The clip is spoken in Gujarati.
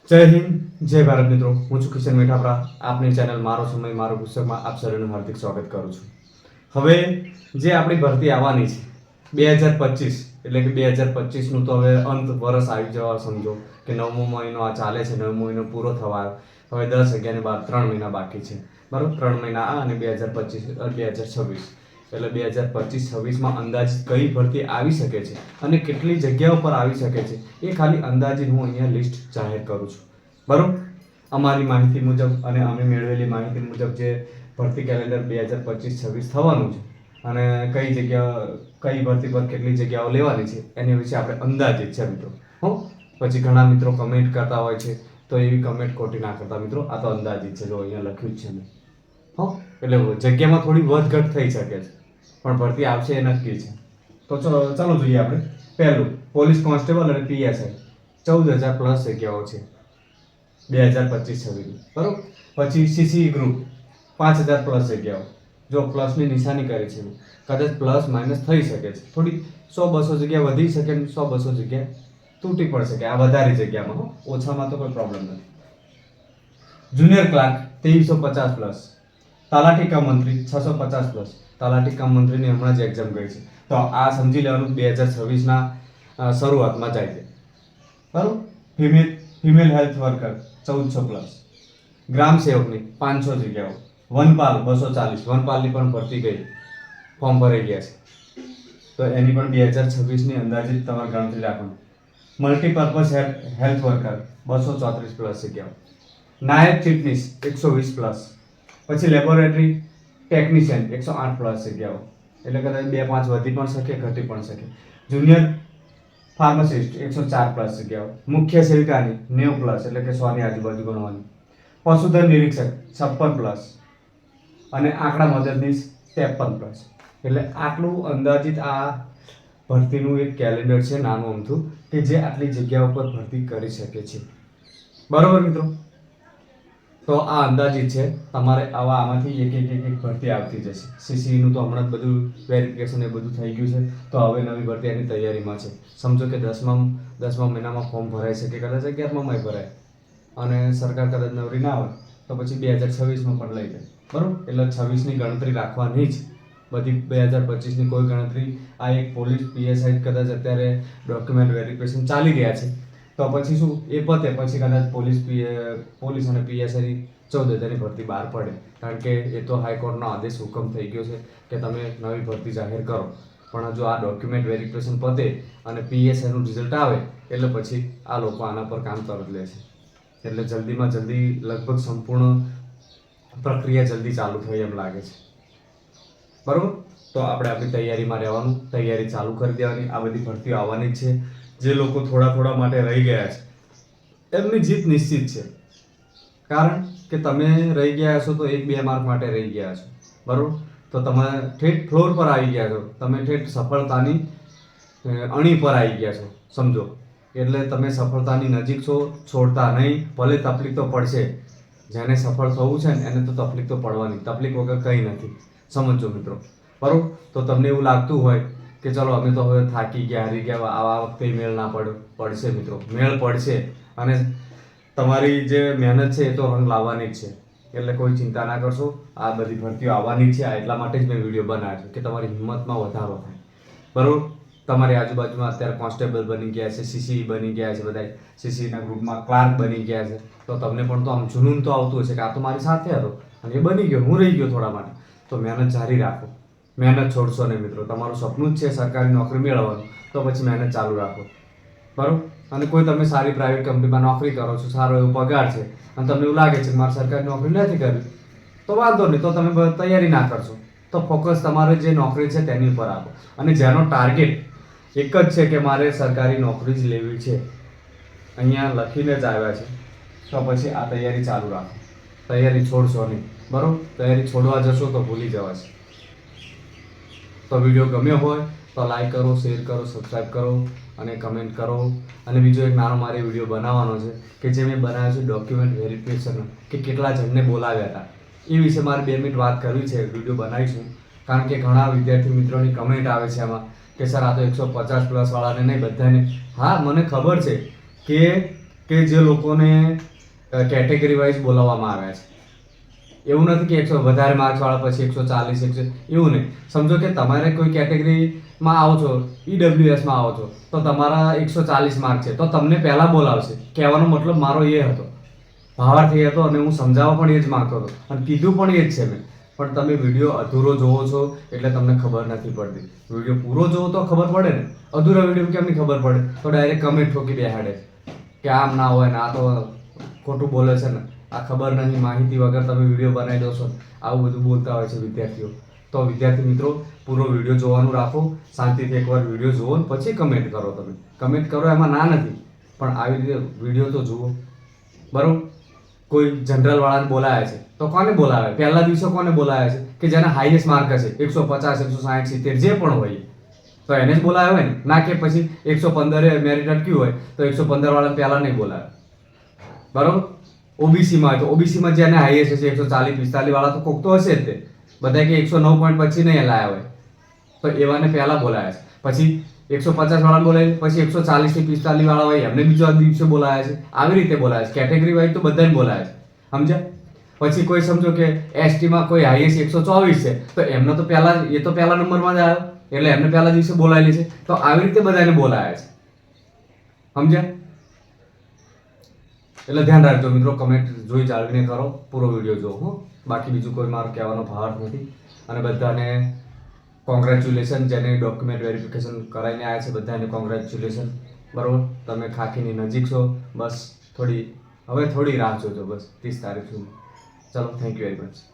જય હિન્દ, જય ભારત મિત્રો. હું છું કિશન મેઠાપરા. આપની ચેનલ મારો સમય મારો પુસ્તકમાં આપ સર્વેનું હાર્દિક સ્વાગત કરું છું. હવે જે આપણી ભરતી આવવાની છે 2025, એટલે કે 2025નું તો હવે અંત વર્ષ આવી જવા સમજો કે 9મો મહિનો આ ચાલે છે. 9મો મહિનો પૂરો થવા આવ્યો. હવે 10, 11 ને 12 3 મહિના બાકી છે, બરાબર. 3 મહિના આ અને 2025 2026, એટલે 2025-26માં અંદાજિત કઈ ભરતી આવી શકે છે અને કેટલી જગ્યાઓ પર આવી શકે છે એ ખાલી અંદાજિત હું અહીંયા લિસ્ટ જાહેર કરું છું, બરાબર. અમારી માહિતી મુજબ અને અમે મેળવેલી માહિતી મુજબ જે ભરતી કેલેન્ડર 2025-26 થવાનું છે અને કઈ જગ્યા કઈ ભરતી પર કેટલી જગ્યાઓ લેવાની છે એની વિશે આપણે અંદાજિત છે મિત્રો. પછી ઘણા મિત્રો કમેન્ટ કરતા હોય છે, તો એવી કમેન્ટ ખોટી ના કરતા મિત્રો. આ તો અંદાજિત છે, જો અહીંયા લખ્યું જ છે મેં. એટલે જગ્યામાં થોડી વધઘટ થઈ શકે છે, પણ ભરતી આવશે એ નક્કી છે. તો ચાલો જોઈએ આપણે. પહેલું, પોલીસ કોન્સ્ટેબલ અને પીએસઆઈ 14,000 પ્લસ જગ્યાઓ છે 2025-26, બરાબર. પછી સીસી ગ્રુપ 5,000 પ્લસ જગ્યાઓ. જો પ્લસની નિશાની કરી છે, કદાચ પ્લસ માઇનસ થઈ શકે છે, થોડી 100-200 જગ્યા વધી શકે ને 100-200 જગ્યા તૂટી પડી શકે. આ વધારે જગ્યામાં, ઓછામાં તો કોઈ પ્રોબ્લેમ નથી. Junior clerk 2350 plus. તલાટી કમ મંત્રી 650 પ્લસ. તલાટી કમ મંત્રીની હમણાં જ એક્ઝામ ગઈ છે, તો આ સમજી લેવાનું 2026ના શરૂઆતમાં જાય છે, બરાબર. Female health worker 1400 plus. ગ્રામ સેવકની 500 જગ્યાઓ. વનપાલ 240. વનપાલની પણ ભરતી ગઈ, ફોર્મ ભરાઈ ગયા છે, તો એની પણ 2026ની અંદાજિત તમારે ગણતરી રાખવાની. મલ્ટીપર્પઝ હેલ્થ વર્કર 234 પ્લસ જગ્યાઓ. નાયબ ચીફનીસ 120 પ્લસ. પછી લેબોરેટરી ટેકનિશિયન 108 પ્લસ જગ્યાઓ, એટલે કદાચ 2-5 વધી પણ શકે, ઘટી પણ શકે. જુનિયર ફાર્માસિસ્ટ 104 પ્લસ જગ્યાઓ. મુખ્ય સેવિકાની 90 પ્લસ, એટલે કે 100ની આજુબાજુ ગણવાની. પશુધન નિરીક્ષક 56 પ્લસ અને આંકડા મદદનીશ 53 પ્લસ. એટલે આટલું અંદાજિત આ ભરતીનું એક કેલેન્ડર છે નાનું અમથું, કે જે આટલી જગ્યાઓ પર ભરતી કરી શકે છે, બરોબર મિત્રો. તો આ અંદાજિત છે. તમારે આમાંથી એક ભરતી આવતી જશે. સીસીનું તો હમણાં જ બધું વેરિફિકેશન એ બધું થઈ ગયું છે, તો હવે નવી ભરતી એની તૈયારીમાં છે. સમજો કે 10મા મહિનામાં ફોર્મ ભરાઈ શકે, કદાચ 11મામાં ભરાય, અને સરકાર કદાચ નવરી ના હોય તો પછી 2026માં પણ લઈ જાય, બરાબર. એટલે 26ની ગણતરી રાખવાની જ, બધી 2025ની કોઈ ગણતરી. આ એક પોલીસ પીએસઆઈ કદાચ અત્યારે ડોક્યુમેન્ટ વેરિફિકેશન ચાલી રહ્યા છે, તો પછી શું એ પતે પછી કદાચ પોલીસ અને પીએસઆઈની 14,000ની ભરતી બહાર પડે, કારણ કે એ તો હાઈકોર્ટનો આદેશ હુકમ થઈ ગયો છે કે તમે નવી ભરતી જાહેર કરો. પણ જો આ ડોક્યુમેન્ટ વેરિફિકેશન પતે અને પીએસઆઈનું રિઝલ્ટ આવે એટલે પછી આ લોકો આના પર કામ તરત લે છે. એટલે જલ્દીમાં જલ્દી લગભગ સંપૂર્ણ પ્રક્રિયા જલ્દી ચાલુ થઈ એમ લાગે છે, બરાબર. તો આપણે આપણી તૈયારીમાં રહેવાનું, તૈયારી ચાલુ કરી દેવાની. આ બધી ભરતીઓ આવવાની જ છે. જે લોકો થોડા માટે રહી ગયા છે એમની જીત નિશ્ચિત છે, કારણ કે તમે રહી ગયા છો તો 1-2 માર્ક માટે રહી ગયા છો, બરાબર. તો તમે ઠેઠ ફ્લોર પર આવી ગયા છો, તમે ઠેઠ સફળતાની અણી પર આવી ગયા છો, સમજો. એટલે તમે સફળતાની નજીક છો, છોડતા નહીં. ભલે તકલીફ તો પડશે, જેને સફળ થવું છે ને એને તો તકલીફ તો પડવાની, તકલીફ વગર કંઈ નથી, સમજો મિત્રો, બરાબર. તો તમને એવું લાગતું હોય કે ચલો અમે તો હવે થાકી ગયા, હારી ગયા, આ વખતે મેળ ના પડશે મિત્રો, મેળ પડશે. અને તમારી જે મહેનત છે એ તો રંગ લાવવાની જ છે, એટલે કોઈ ચિંતા ના કરશો. આ બધી ભરતીઓ આવવાની જ છે. એટલા માટે જ મેં વિડીયો બનાવ્યો છે કે તમારી હિંમતમાં વધારો થાય, બરાબર. તમારી આજુબાજુમાં અત્યારે કોન્સ્ટેબલ બની ગયા છે, સીસી બની ગયા છે, બધા સીસીના ગ્રુપમાં ક્લાર્ક બની ગયા છે, તો તમને પણ તો આમ જુનૂન તો આવતું હશે કે આ તો મારી સાથે હતો અને એ બની ગયો, હું રહી ગયો થોડા માટે. તો મહેનત જારી રાખો, મહેનત છોડશો નહીં મિત્રો. તમારું સપનું જ છે સરકારી નોકરી મેળવવાનું, તો પછી મહેનત ચાલુ રાખો, બરાબર. અને કોઈ તમે સારી પ્રાઇવેટ કંપનીમાં નોકરી કરો છો, સારો એવો પગાર છે, અને તમને એવું લાગે છે કે મારે સરકારી નોકરી નથી કરવી, તો વાંધો નહીં, તો તમે તૈયારી ના કરશો. તો ફોકસ તમારે જે નોકરી છે તેની ઉપર આપો. અને જેનો ટાર્ગેટ એક જ છે કે મારે સરકારી નોકરી જ લેવી છે, અહીંયા લખીને જ આવ્યા છે, તો પછી આ તૈયારી ચાલુ રાખો. તૈયારી છોડશો નહીં, બરાબર. તૈયારી છોડવા જશો તો ભૂલી જવાશે. તો વિડીયો ગમ્યો હોય તો લાઈક કરો, શેર કરો, સબસ્ક્રાઈબ કરો અને કમેન્ટ કરો. અને બીજો એક નાનો મારે વિડીયો બનાવવાનો છે કે જે મેં બનાવ્યો છે ડોક્યુમેન્ટ વેરિફિકેશન, કે કેટલા જણને બોલાવ્યા હતા એ વિશે મારે 2 મિનિટ વાત કરવી છે. વિડીયો બનાવીશું, કારણ કે ઘણા વિદ્યાર્થી મિત્રોની કમેન્ટ આવે છે એમાં કે સર આ તો 150 પ્લસ વાળાને નહીં, બધાને. હા, મને ખબર છે કે કે જે લોકોને કેટેગરી વાઇઝ બોલાવવામાં આવ્યા છે. એવું નથી કે 100 વધારે માર્ક્સવાળા પછી 140 એવું નહીં. સમજો કે તમારે કોઈ કેટેગરીમાં આવો છો, ઈડબ્લ્યુએસમાં આવો છો, તો તમારા 140 માર્ક છે તો તમને પહેલાં બોલાવશે. કહેવાનો મતલબ મારો એ હતો, ભાવાર્થ એ હતો, અને હું સમજાવવા પણ એ જ માંગતો હતો અને કીધું પણ એ જ છે મેં. પણ તમે વિડીયો અધૂરો જોવો છો એટલે તમને ખબર નથી પડતી. વિડીયો પૂરો જોવો તો ખબર પડે ને. અધૂરા વિડીયો કેમ નહીં ખબર પડે? તો ડાયરેક્ટ કમેન્ટ ઠોકી બેહાડે કે આમ ના હોય ને આ તો ખોટું બોલે છે ને, આ ખબર નહીં, માહિતી વગર તમે વિડીયો બનાવી દો છો, આવું બધું બોલતા હોય છે વિદ્યાર્થીઓ. તો વિદ્યાર્થી મિત્રો, પૂરો વિડીયો જોવાનું રાખો, શાંતિથી એકવાર વિડીયો જુઓ ને પછી કમેન્ટ કરો. તમે કમેન્ટ કરો એમાં ના નથી, પણ આવી રીતે વિડીયો તો જુઓ, બરાબર? કોઈ જનરલ વાળાને બોલાયા છે તો કોને બોલાવે? પહેલા દિવસે કોને બોલાયા છે? કે જેના હાઈએસ્ટ માર્ક હશે, 150, 160, 70 જે પણ હોય તો એને જ બોલાવે હોય ને. ના કે પછી 115 મેરિટ અટક્યું હોય તો 115 વાળાને પહેલા નહીં બોલાવે, બરાબર? ઓબીસીમાં હોય તો ઓબીસીમાં જેને હાઈએસ્ટ હશે 140, 45 વાળા તો કોક તો હશે જ. તે બધા કે 109 પોઈન્ટ પછી નહીં લાયા હોય તો એવાને પહેલા બોલાયા છે. પછી 150 વાળા બોલાય, પછી 140 થી 45 વાળા હોય એમને બીજા દિવસે બોલાયા છે. આવી રીતે બોલાયા છે. કેટેગરી વાઇઝ તો બધાને બોલાયા છે, સમજ્યા? પછી કોઈ સમજો કે એસટીમાં કોઈ હાઈએસ્ટ 124 છે તો એમનો તો પહેલા, એ તો પહેલા નંબરમાં જ આવ્યો એટલે એમને પહેલા દિવસે બોલાયેલી છે. તો આવી રીતે બધાને બોલાયા છે, સમજ્યા? એટલે ધ્યાન રાખજો મિત્રો, કમેન્ટ જોઈ જાળવીને કરો, પૂરો વિડીયો જો હો. બાકી બીજું કોઈ મારો કહેવાનો ભાવાર્થ નથી. અને બધાને કોંગ્રેચ્યુલેશન, જેને ડોક્યુમેન્ટ વેરિફિકેશન કરાવીને આવ્યા છે બધાને કોંગ્રેચ્યુલેશન, બરાબર? તમે ખાખીની નજીક છો, બસ થોડી રાહ જોજો, બસ 30 તારીખ સુધી. ચલો, થેન્ક યુ વેરી મચ.